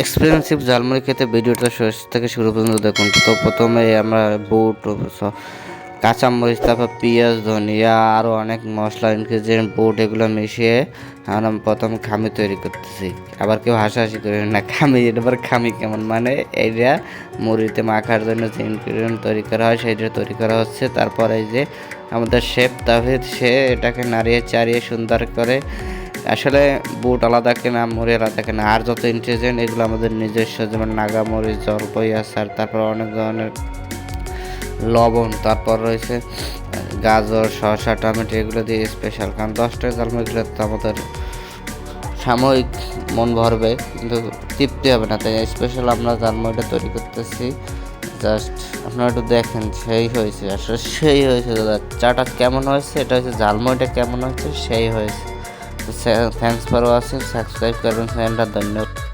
Expensive jhalmuri খেতে ভিডিওটা শেষ থেকে শুরু পর্যন্ত দেখুন। তো প্রথমে আমরা বুট, কাঁচামরিচ, তারপর পেঁয়াজ, ধনিয়া আরও অনেক মশলা ইনগ্রিডিয়েন্ট বুট এগুলো মিশিয়ে আমরা প্রথম খামি তৈরি করতেছি। আবার কেউ হাসাহাসি করে না, খামি এটা আবার খামি কেমন, মানে এইটা মুড়িতে মাখার জন্য যে ইনগ্রিডিয়েন্ট তৈরি করা হয় সেইটা তৈরি করা হচ্ছে। তারপর এই যে আমাদের শেফ তাহিদ, সে এটাকে নাড়িয়ে চাড়িয়ে সুন্দর করে, আসলে বুট আলাদা কেনা, মুড়ি আলাদা কেনা, আর যত ইনগ্রিডিয়েন্ট এগুলো আমাদের নিজস্ব, যেমন নাগামরিচ, জলপাই আচার, তারপর অনেক ধরনের লবণ, তারপর রয়েছে গাজর, শসা, টমেটো, এগুলো দিয়ে স্পেশাল। কারণ 10টা ঝালমুড়িগুলো তো আমাদের সাময়িক মন ভরবে কিন্তু তৃপ্তি হবে না, তাই স্পেশাল আমরা ঝালমুড়িটা তৈরি করতেছি। জাস্ট আপনারা একটু দেখেন, সেই হয়েছে, আসলে সেই হয়েছে দাদা। চাটা কেমন হয়েছে, এটা হচ্ছে ঝালমুড়িটা কেমন হয়েছে, সেই হয়েছে। থ্যাংকস ফর ওয়াচিং, সাবস্ক্রাইব করবেন চ্যানেলটা, ধন্যবাদ।